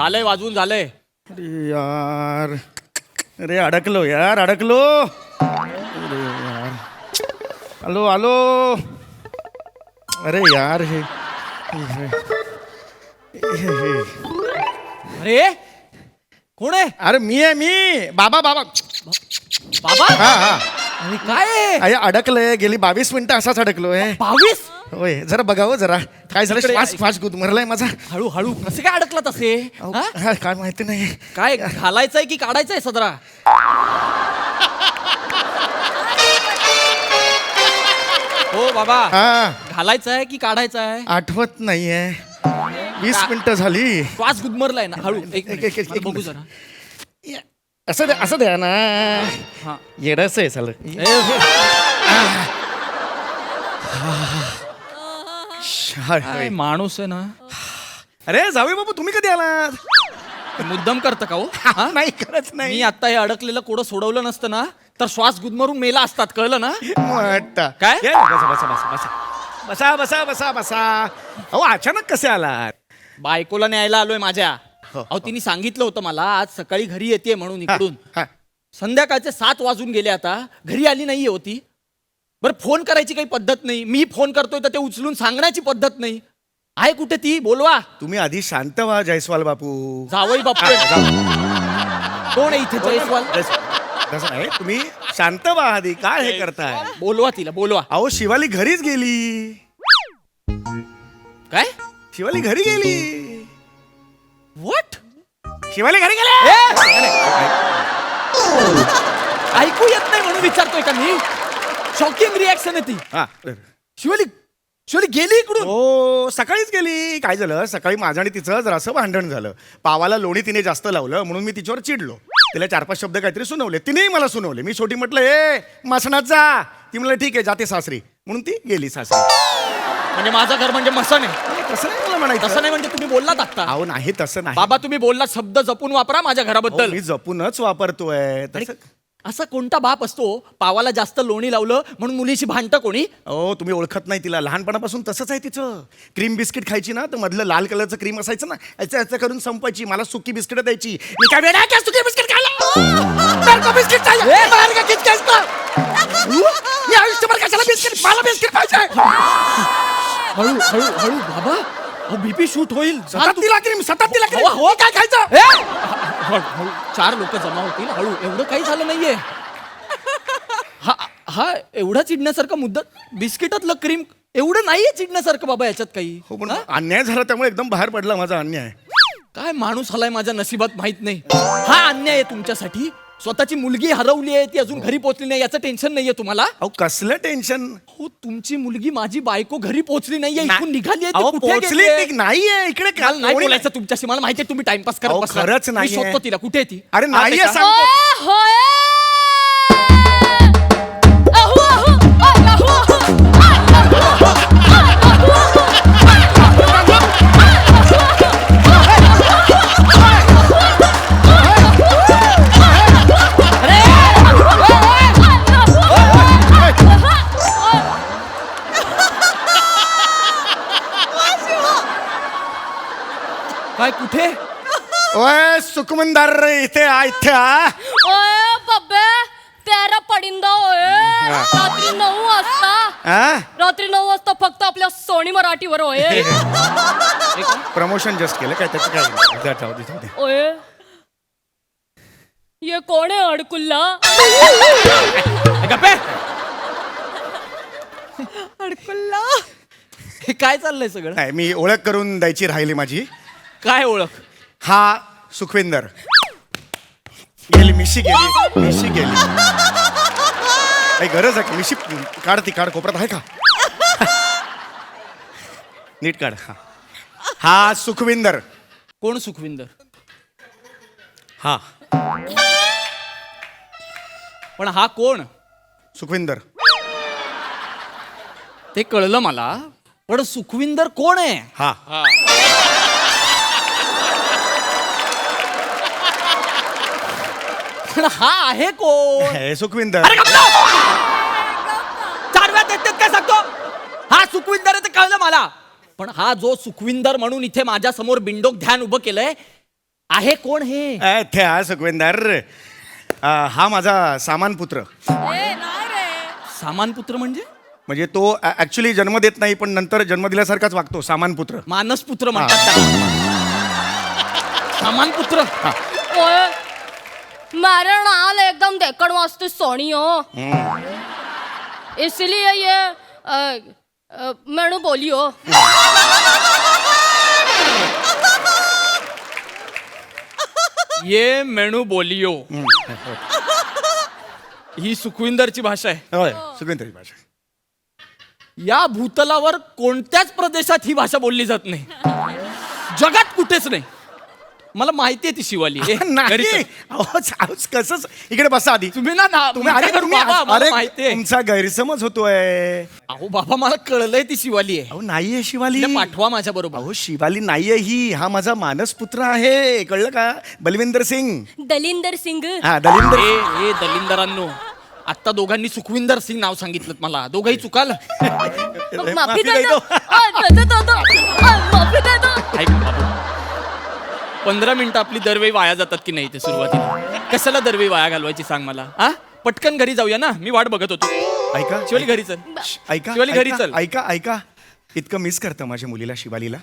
झालंय वाजवून झालंय. अरे यार, अरे अडकलो यार, अडकलो. अरे यार, आलो आलो. अरे यार हे अरे कोण आहे? अरे मी आहे मी, बाबा बाबा. बाबा. हा हा. अरे काय आहे? अरे अडकलोय, गेली 22 मिनिटं असाच अडकलोय. 22. होय, जरा बघावं जरा काय झालं. इकडे श्वास फास गुदमरलाय माझा. हळू हळू कसे काय अडकला तसे? अहो, हा? काय माहिती नाही. काय घालायचंय की काढायचंय सदरा? हो बाबा, हा, घालायचंय की काढायचंय? आठवत नाहीये. 20 मिनिटं झाली. श्वास गुदमरलाय ना. हळू एक एक मला बघू जरा. असं द्या, असं द्या ना. हा. येडस आहे चाल. काय माणूस आहे ना. अरे जावे बाबू, तुम्ही कधी आलात? मुद्दाम करतं का हो? हा? नाही, खरंच नाही. मी आता हे अडकलेलं कोडं सोडवलं नसतं ना तर श्वास गुदमरून मेला असतात, कळलं ना? वाटतं. काय? ये, बसा बसा बसा बसा बसा बसा बसा बसा. अहो अचानक कसे आलात? बायकोला न्यायला आलोय माझ्या. हो, अहो तिने सांगितलं होतं मला आज सकाळी घरी येते म्हणून इकडून. हा. संध्याकाळचे 7 वाजून गेले, आता घरी आली नाहीये होती. बरं फोन करायची काही पद्धत नाही, मी फोन करतोय तर ते उचलून सांगण्याची पद्धत नाही. आहे कुठे ती? बोलवा. तुम्ही आधी शांत व्हा जयस्वाल बापू. जावई बापू. कोण आहे इथे जयस्वाल? तसं नाही, तुम्ही शांत व्हा आधी. काय हे करताय? बोलवा तिला, बोलवा. अहो शिवाली घरीच गेली. काय? शिवाली घरी गेली. व्हॉट? शिवाली घरी गेली. ऐकू येत नाही म्हणून विचारतोय का मी? शॉकिंग रिॲक्शन आहे ती. हा. शिवाली शिवाली गेली इकडून. हो, सकाळीच गेली. काय झालं, सकाळी माझं आणि तिचं जरासं भांडण झालं. पावाला लोणी तिने जास्त लावलं म्हणून मी तिच्यावर चिडलो. तिला 4-5 शब्द काहीतरी सुनवले, तिनेही मला सुनवले. मी शेवटी म्हटलं ए मसणात जा. ती म्हणलं ठीक आहे जाते सासरी, म्हणून ती गेली सासरी. म्हणजे माझं घर म्हणजे मसन आहे? तसं नाही मला म्हणायचं. तसं नाही म्हणजे तुम्ही बोललात आता. अहो नाही, तसं नाही बाबा तुम्ही बोललात, शब्द जपून वापरा माझ्या अहो, घराबद्दल. मी जपूनच वापरतोय तसं. असा कोणता बाप असतो पावाला जास्त लोणी लावलं म्हणून मुलीशी भांडतं कोणी? हो, तुम्ही ओळखत नाही तिला. लहानपणापासून तसंच आहे तिचं. क्रीम बिस्किट खायची ना तर मधलं लाल कलरचं क्रीम असायचं ना, याचं याचं करून संपायची. मला सुकी बिस्किट द्यायची. मी काय वेडा आहे का सुकी बिस्किट खायला? बिस्किट मी आयुष्यभर कशाला बिस्किट, मला बिस्किट पाहिजे. हळू हळू हळू बाबा, बीपी शूट होईल. सतत तिला क्रीम, सतत तिला क्रीम. हो, काय खायचं? हळू, हळू. 4 लोक जमा होतील. हळू, एवढं काही झालं नाहीये. हा हा एवढा चिडण्यासारखा मुद्दा, बिस्किटातलं क्रीम एवढं नाहीये चिडण्यासारखं बाबा याच्यात काही. हो, पण अन्याय झाला त्यामुळे एकदम बाहेर पडला माझा अन्याय. काय माणूस आलाय माझ्या नशिबात माहित नाही. हा अन्याय आहे तुमच्यासाठी. स्वतःची मुलगी हरवली आहे, ती अजून घरी पोहोचली नाही याचं टेन्शन नाहीये तुम्हाला? अहो कसलं टेन्शन? हो, तुमची मुलगी माझी बायको घरी पोहोचली नाहीये, इथून निघाली आहे, ती अहो, कुठे पोहोचली गेलीये? ती नाहीये इकडे. काल नाही बोलायचं तुमच्याशी, मला माहिती आहे तुम्ही टाइमपास करत अहो, बसलात. खरंच मी नाहीये. शोधतो तिला, कुठे आहे ती? अरे नाहीये आता सांगतो. काय कुठे? ओए सुखमंदर, इथे आ, इथे आ. ओए बब्बे, तेरा पडिंदा होय. रात्री 9 वाजता. आ? रात्री 9 वाजता फक्त आपल्या सोनी मराठीवर होय. प्रमोशन जस्ट केलं काय त्याचं काय नाही. जा, जाऊ दे, जाऊ दे. ओए ये कोण आहे अडकुल्ला? गप्पे. अडकुल्ला. हे काय चाललंय सगळं? नाही, मी ओळख करून द्यायची राहिली माझी. काय ओळख? हा सुखविंदर. गेली मिशी, गेली मिशी गेली. काही गरज आहे का? मिशी काढ, ती काढ, कोपऱ्यात आहे का? नीट काढ. हा सुखविंदर. कोण सुखविंदर? हा पण हा कोण? सुखविंदर. ते कळलं मला, पण सुखविंदर कोण आहे? हा पण हा आहे कोण? हे सुखविंदर. अरे गप्प! 4 वेळा तेच काय सांगतो? हा सुखविंदर आहे ते कळलं मला, पण हा जो सुखविंदर म्हणून इथे माझ्या समोर बिंडोक ध्यान उभं केलंय, आहे कोण हे? त्या सुखविंदर हा माझा सामान पुत्र. ए नाही रे. सामान पुत्र म्हणजे तो ऍक्च्युली जन्म देत नाही, पण नंतर जन्म दिल्यासारखाच वागतो. सामान पुत्र. मानस पुत्र म्हणतात त्याला. सामान पुत्र. ओए मेरा नाल एकदम देखण वास्ते सोनी हो, इसलिए ये मैंने बोली हो. ये मेनू बोलियो. ही सुखविंदरची भाषा आहे. होय, सुखविंदरची भाषा. या भूतलावर कोणत्याच प्रदेशात ही भाषा बोलली जात नाही. जगात कुठेच नाही. मला माहिती आहे ती शिवाली. घरी नाही चल. कसं इकडे बसा आधी. तुम्ही ना तुम्ही अरे बाबा, मला अरे माहितीये. तुमचा गैरसमज होतोय. अहो बाबा, मला कळलंय ती शिवाली आहे. अहो नाहीये शिवाली. तिला पाठवा माझ्या बरोबर. अहो शिवाली नाहीये ही. हा माझा मानस पुत्र आहे. कळलं का? बलविंदर सिंग. दलिंदर सिंग. हा दलिंदर. ए दलिंदरांनो, आता दोघांनी सुखविंदर सिंग नाव सांगितलं मला. दोघंही चुकाल. माफी दे दो. माफी दे दो. ऐक बाबू, 15 मिनिटं आपली दरवेळी वाया जातात की नाही ते सुरुवातीला. कशाला दरवेळी वाया घालवायची सांग मला. हा पटकन घरी जाऊया ना, मी वाट बघत होतो. ऐका शिवाली घरी चल. ऐका शिवाली घरी चल. ऐका ऐका इतकं मिस करतं माझ्या मुलीला शिवालीला.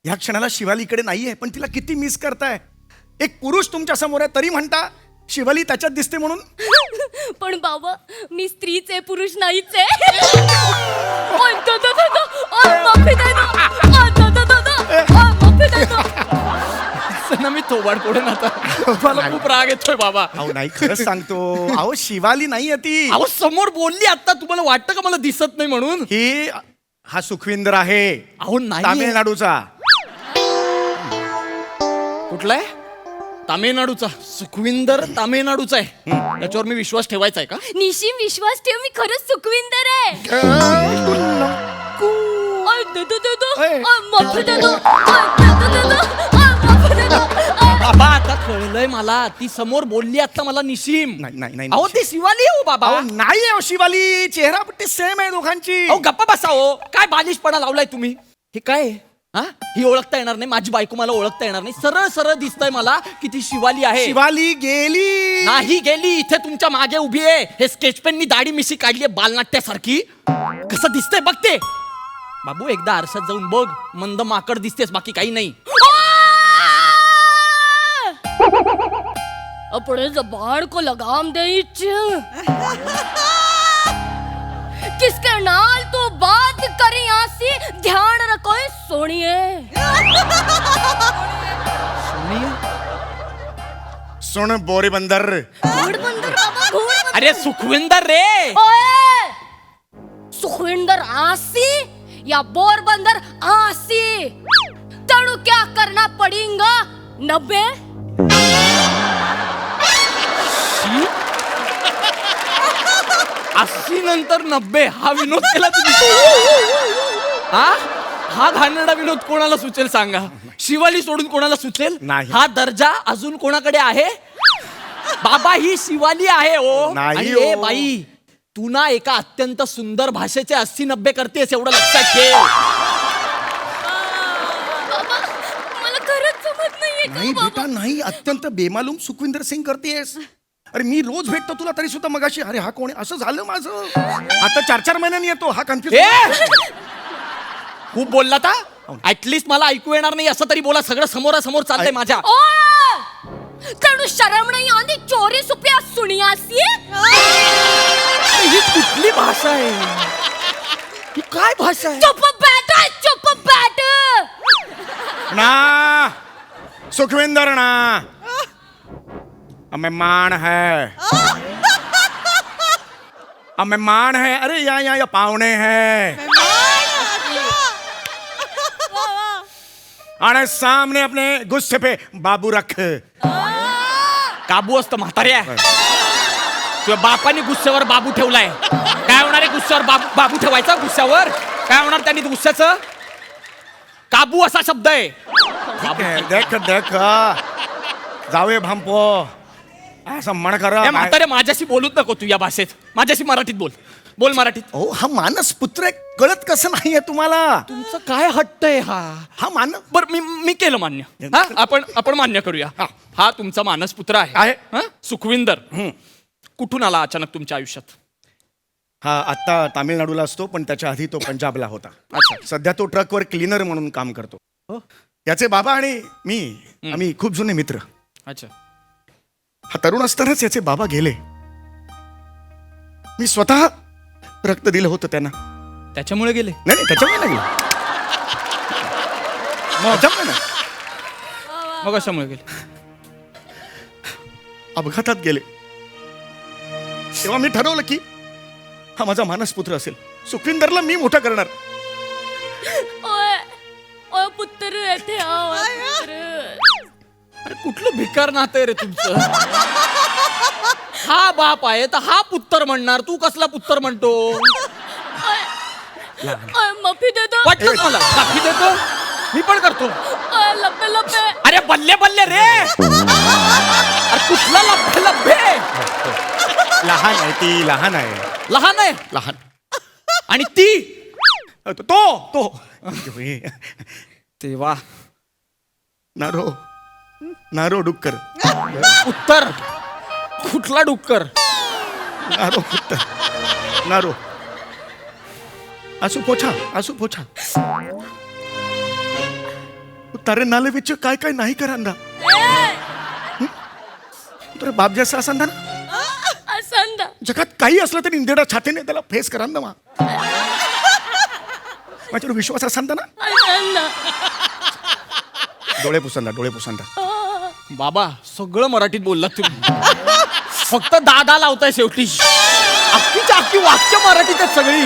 ह्या क्षणाला शिवाली इकडे नाहीये, पण तिला किती मिस करताय. एक पुरुष तुमच्या समोर आहे तरी म्हणता शिवाली त्याच्यात दिसते म्हणून. पण बाबा मी स्त्रीच आहे, पुरुष नाहीच आहे. ओय, दो, दो, दो, दो. ओय, माफी दे दो. ओय, दो, दो, दो, दो. ओय, माफी दे दो. ना मी थोबाड पडेन आता. मला खूप राग येतोय बाबा. अहो नाही खरंच सांगतो. अहो शिवाली नाहीये ती. अहो समोर बोलली आता. तुम्हाला वाटतं का मला दिसत नाही म्हणून? ही हा सुखविंदर आहे. अहो नाही. तामिळनाडूचा. कुठला आहे? तामिळनाडूचा. सुखविंदर तामिळनाडूचा आहे. त्याच्यावर मी विश्वास ठेवायचा आहे का? निशिम विश्वास ठेव, मी खरंच सुखविंदर आहे. ओय, दो, दो, दो, दो. ओय. ओय, माफी दे दो. ओय, दो, दो, दो, दो. ओय, माफी दे दो. ओय. बाबा आता कळलंय मला. ती समोर बोलली आता मला निशिम. नाही अहो ती शिवाली आहे हो बाबा. अहो नाही अहो शिवाली. चेहरा पट्टी सेम आहे दोघांची. अहो गप्पा बसा हो. काय बालिशपणा लावलाय तुम्ही. हे काय आहे? हा ही ओळखता येणार नाही. माझी बायको मला ओळखता येणार नाही. सरळ सरळ दिसतंय मला की ती शिवाली आहे. शिवाली गेली. नाही गेली. इथे तुमच्या मागे उभी आहे. हे स्केच पेननी दाढी मिशी काढली आहे बालनाट्यासारखी. कसं दिसतंय बघते. बाबू एकदा आरशात जाऊन बघ. मंद माकड दिसतेस, बाकी काही नाही. अपने जबान को लगाम दे. किसके नाल तू बात करी आसी, ध्यान रखो सोनिए. सुन बोरी बंदर. घोडबंदर बाबा, घोडबंदर. अरे सुखविंदर रे. ओए सुखविंदर आसी या बोरबंदर आसी, तेणु क्या करना पड़ेगा 90. 80 नंतर 90. हा विनोद केला तुम्ही. हा घाणेरडा विनोद कोणाला सुचेल सांगा. शिवाली सोडून कोणाला सुचेल? नाही. हा दर्जा अजून कोणाकडे आहे? बाबा ही शिवाली आहे ओ. नाही आणि ओ. ए बाई, तू ना एका अत्यंत सुंदर भाषेचे 80-90 करतेस एवढं लक्षात ठेव. बाबा मला खरंच जमत नाहीये का नाही बाबा? बेटा नाही. अत्यंत बेमालूम सुखविंदर सिंग करतेस. अरे मी रोज भेटतो तुला तरी सुद्धा मगाशी अरे हा कोण आहे असं झालं माझं. आता 4-4 महिन्यांनी येतो हा कन्फ्युज. खूप बोलला था. ऍटलिस्ट मला ऐकू येणार नाही असं तरी बोला. सगळं समोरासमोर चालतंय माझ्या. ओए तेणु शरम नहीं आती चोरी सुपिया सुनियासी. ही कुठली भाषा आहे? ही काय भाषा आहे? चुप बैठ, चुप बैठ. ना सुखविंदर ना मेहमान है. मेहमान है. अरे या पाहुणे है. आणि सामने अपने गुस्से पे बाबू रख. काबू असतं म्हाताऱ्या. तुझ्या बापाने गुस्स्यावर बाबू ठेवलाय. काय होणार आहे गुस्स्यावर बाबू ठेवायचा? गुस्स्यावर काय होणार त्यांनी गुस्स्याचं? काबू असा शब्द आहे. देख देख जावे भांपो असं म्हण कर. म्हाताऱ्या माझ्याशी बोलूच नको तू या भाषेत. माझ्याशी मराठीत बोल. बोल मराठीत. अहो हा मानस पुत्र आहे, कळत कसं नाहीये तुम्हाला? तुमचं काय हट्ट आहे हा? हा बर मी केलं मान्य. हा आपण मान्य करूया. हा तुमचा मानस पुत्र आहे. हा? सुखविंदर कुठून आला अचानक तुमच्या आयुष्यात? हा आता तामिळनाडूला असतो, पण त्याच्या आधी तो पंजाबला होता. अच्छा. सध्या तो ट्रकवर क्लीनर म्हणून काम करतो. हो. याचे बाबा आणि मी आम्ही खूप जुने मित्र. अच्छा. हा तरुण असतानाच याचे बाबा गेले. मी स्वतः रक्त दिलं होतं त्यांना. त्याच्यामुळे गेले? नाही त्याच्यामुळे नाही गेले. त्याच्यामुळे नाही. मग कशामुळे गेले? अपघातात गेले. तेव्हा मी ठरवलं की हा माझा मानसपुत्र असेल. सुखविंदरला मी मोठा करणार. ओय ओय पुत्र येथे आव पुत्र. अरे कुठलं भिकार नातं आहे रे तुमचं? हा बाप आहे तर हा पुत्र म्हणणार, तू कसला पुत्र म्हणतो? ओय माफी देतो. वाटलं मला माफी देतो, मी पण करतो. ओय लब्बे लब्बे. अरे बल्ले बल्ले रे. अरे कुठला लब्बे लब्बे? लहान आहे ती, लहान आहे. लहान आहे लहान. आणि ती तो तेव्हा नारो नारो डुक्कर. उत्तर कुठला डुक्कर? नारो उत्तर नारो आसू पोछा तारे नाले विच काय काय नाही करांदा. तर बाप जैसा असंदा ना, असंदा. जगात काही असलं तरी इंदेडा छातीने त्याला फेस करांदा मा. माझ्यावर विश्वास असंदा ना. असंदा. डोळे पुसंदा. बाबा सगळं मराठीत बोललात तुम्ही. फक्त दादा लावताय शेवटी. अख्खीच्या अख्खी वाक्य मराठीत आहेत सगळी.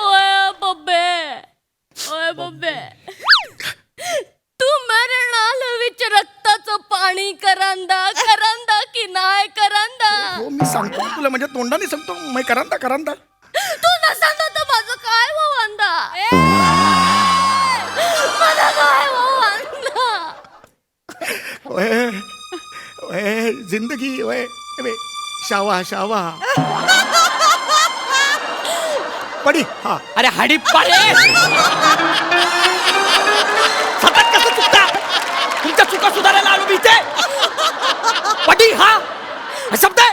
ओय बब्बे. ओय बब्बे. तू मेरे नाल विच रक्ताचं पाणी करांदा की नाही करांदा? हो मी सांगतो तुला, म्हणजे तोंडाने सांगतो मी करांदा. तू नसंदा तर माझं काय वांदा? माझं काय वांदा? ओए जिंदगी ओए शावा पडी. हा अरे हडी पाडे. सतत कसं चुकता? तुमच्या चुका सुधारायला आलो मी इथे. पडी हा शब्द आहे.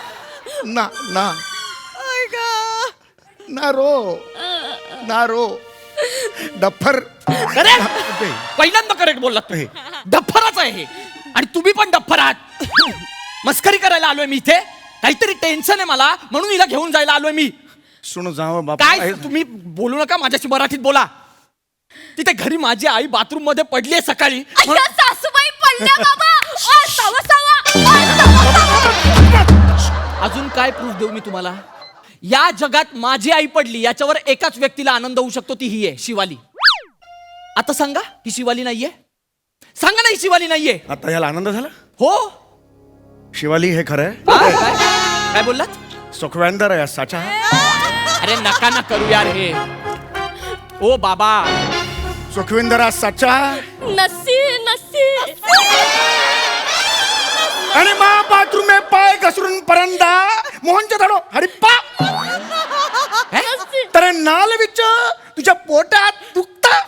नारो डफर. अरे पहिल्यांदा करेक्ट बोललात तुम्ही. डफराच आहे हे. आणि तुम्ही पण डफर आहात. मस्करी करायला आलोय मी इथे. काहीतरी टेन्शन आहे मला, म्हणून हिला घेऊन जायला आलोय मी. सुनो जाओ बाबा. काय तुम्ही बोलू नका, माझ्याशी मराठीत बोला. तिथे घरी माझी आई बाथरूम मध्ये पडलीये सकाळी. अय्या सासूबाई पडल्या बाबा. सावा. अजून काय प्रूफ देऊ मी तुम्हाला? या जगात माझी आई पडली याच्यावर एकाच व्यक्तीला आनंद होऊ शकतो, ती ही आहे शिवाली. आता सांगा ही शिवाली नाहीये? सांगा ना ही शिवाली नाहीये? आता याला आनंद झाला. हो. शिवाली हे खरं काय आहे. काय बोललात? सुखवेंदर आहे साचा. अरे नका ना करू यार हे. ओ बाबा सुखविंदर साचा. नसी. आणि मा बाथरूम में पाय घसरून परंदा मोहनच्या धाडो हरिप्पा. तर नाल विच तुझ्या पोटात दुखता.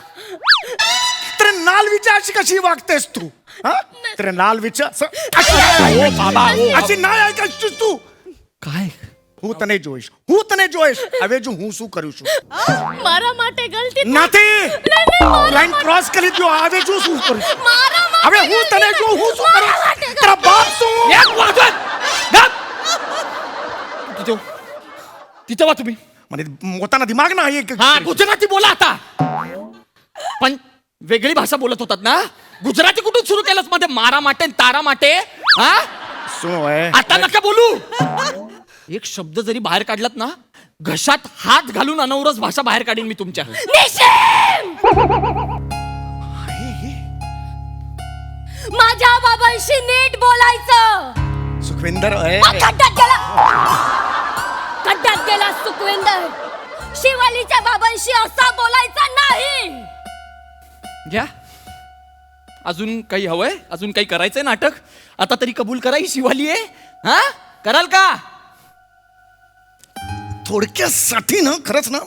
तर नाल विच अशी कशी वागतेस तू? तर नाल विच अशी नाही ऐकायचीस तू. काय હું તને જોઈશ હવે જો હું શું કરું છું? મારા માટે ગલતી નથી. મારા લાઈન ક્રોસ કરી દો. હવે જો શું કરું છું? મારા હવે હું તને જો હું શું મારા કરું? માટે તારા બાપ શું? एक वाजवत गप. तिथे वा तुम्ही. મને પોતાના દિમાગ ના आहे. हा गुजराती बोला आता. पण वेगळी भाषा बोलत होतात ना. गुजराती कुठून सुरू केलंस मध्ये मारा माटे तारा माटे? हा શું હોય? आता नका बोलू. एक शब्द जरी बाहेर काढलात ना, घशात हात घालून अनवरस भाषा बाहेर काढीन मी तुमच्या. निशिम. माझ्या बाबांशी नीट बोलायचं. सुखविंदर खड्ड्यात गेला सुखविंदर. शिवालीच्या बाबांशी असा बोलायचं नाही. घ्या. अजून काही हवंय? अजून काही करायचंय नाटक? आता तरी कबूल करा ही शिवाली आहे. हा कराल का? थोडक्यासाठी ना खरंच ना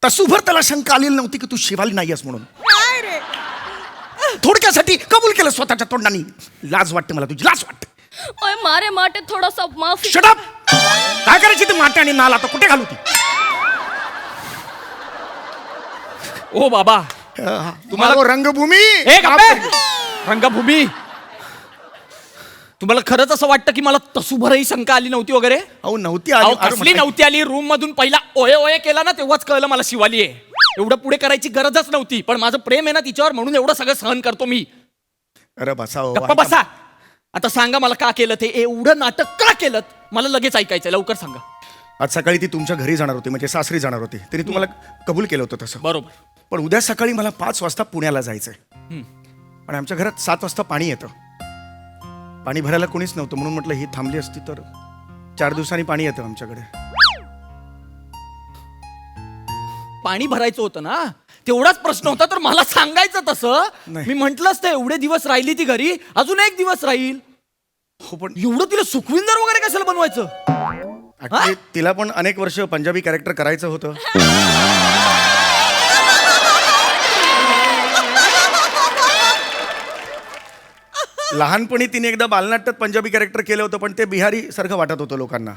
तसूभर त्याला शंका आलेली नव्हती की तू शिवाली नाहीयेस म्हणून. काय रे? थोडक्यासाठी कबूल केलं स्वतःच्या तोंडाने. लाज वाटते मला तुझी, लाज वाटते. ओय मारे माटे थोडासा माफी. Shut up. काय करायची ती माटे आणि नाल आता कुठे घालू ती? ओ बाबा तुम्हाला रंगभूमी ए गप्पे! रंगभूमी, तुम्हाला खरंच असं वाटतं की मला तसूभरही शंका आली नव्हती वगैरे? अहो नव्हती अहो, आली. अरे कसली नव्हती आली? रूम मधून पहिला ओये ओये केला ना तेव्हाच कळलं मला शिवाली आहे. एवढं पुढे करायची गरजच नव्हती, पण माझं प्रेम आहे ना तिच्यावर, म्हणून एवढं सगळं सहन करतो मी. अरे बसा हो. गप्पा बसा. आता सांगा मला का केलं ते, एवढं नाटक का केलं? मला लगेच ऐकायचं, लवकर सांगा. आज सकाळी ती तुमच्या घरी जाणार होती, म्हणजे सासरी जाणार होती. तरी तुम्हाला कबूल केलं होतं तसं. बरोबर. पण उद्या सकाळी मला 5 वाजता पुण्याला जायचंय. आणि आमच्या घरात 7 वाजता पाणी येतं. पाणी भरायला कोणीच नव्हतं, म्हणून म्हटलं ही थांबली असती तर 4 दिवसांनी पाणी येतं आमच्याकडे. पाणी भरायचं होतं ना, तेवढाच प्रश्न होता, तर मला सांगायचं तसं. नाही. मी म्हंटल असतं एवढे दिवस राहिली ती घरी, अजून 1 दिवस राहील. हो पण एवढं तिला सुखविंदर वगैरे कशाला बनवायचं? actually तिला पण अनेक वर्ष पंजाबी कॅरेक्टर करायचं होतं. लहानपणी तिने एकदा बालनाट्यात पंजाबी कॅरेक्टर केलं होतं, पण ते बिहारी सारखं वाटत होतं लोकांना.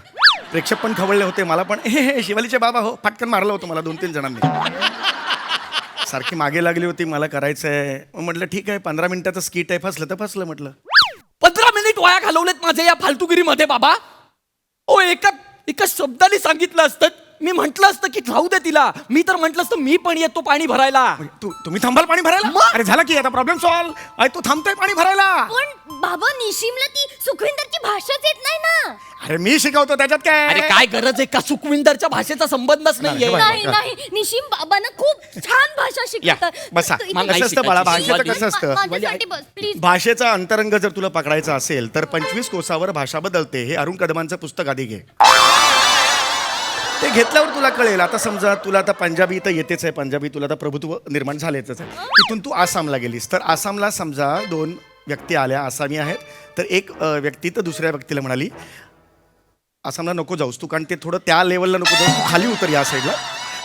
प्रेक्षक पण खवळले होते, मला पण हे शिवालीचे बाबा हो फाटकन मारलं होतं मला 2-3 जणांनी. सारखी मागे लागली होती, मला करायचंय. मग म्हटलं ठीक आहे, 15 मिनिटाचं स्किट आहे, फसलं तर फसलं म्हटलं. 15 मिनिट वाया घालवलेत माझे या फालतुगिरीमध्ये बाबा. ओ एका शब्दाने सांगितलं असतं, मी म्हंटल असतं की राहू दे तिला. मी तर म्हंटल असतं मी पण येतो पाणी भरायला. तुम्ही थांबाल पाणी भरायला? मग? अरे झालं की आता प्रॉब्लेम सॉल्व. तू थांबतोय पाणी भरायला. पण बाबा निशिमला ती सुखविंदरची भाषाच येत नाही ना. अरे मी शिकवतो त्याच्यात काय. अरे काय गरज आहे का? सुखविंदरच्या भाषेचा संबंधच नाहीये. नाही, नाही नाही निशिम बाबांना खूप छान भाषा शिकवतात. बसा. तू इथे मग बस. कसं असतं बाळा, शिकायची भाषेचं शिवाली. कसं असतं? माझ्यासाठी बस प्लीज. भाषेचा अंतरंग जर तुला पकडायचा असेल तर 25 कोसावर भाषा बदलते. हे अरुण कदमांचं पुस्तक आधी घे. ते घेतल्यावर तुला कळेल. आता समजा तुला आता पंजाबी तर येतेच आहे, पंजाबी तुला आता प्रभुत्व निर्माण झालेच आहे. तिथून तू आसामला गेलीस तर आसामला समजा 2 व्यक्ती आल्या, आसामी आहेत. तर एक व्यक्ती तर दुसऱ्या व्यक्तीला म्हणाली आसामला नको जाऊस तू, कारण ते थोडं त्या लेवलला नको जाऊस, तू खाली उतर या साईडला.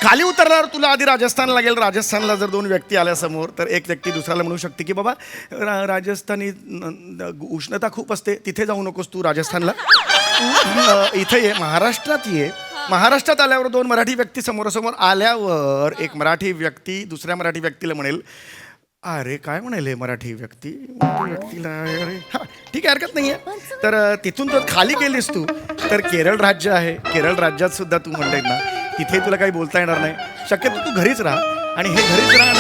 खाली उतरल्यावर तुला आधी राजस्थान लागेल. राजस्थानला जर 2 व्यक्ती आल्या समोर तर एक व्यक्ती दुसऱ्याला म्हणू शकते की बाबा राजस्थानी उष्णता खूप असते, तिथे जाऊ नकोस तू राजस्थानला. इथे ये, महाराष्ट्रात ये. महाराष्ट्रात आल्यावर 2 मराठी व्यक्ती समोरासमोर आल्यावर एक मराठी व्यक्ती दुसऱ्या मराठी व्यक्तीला म्हणेल अरे काय म्हणेल हे मराठी व्यक्तीला अरे हा ठीक आहे, हरकत नाही आहे. तर तिथून जर खाली गेलीस तू तर केरळ राज्य आहे. केरळ राज्यात सुद्धा तू म्हणतेस ना, तिथे तुला काही बोलता येणार नाही. शक्यतो तू घरीच राहा आणि हे घरीच राहा.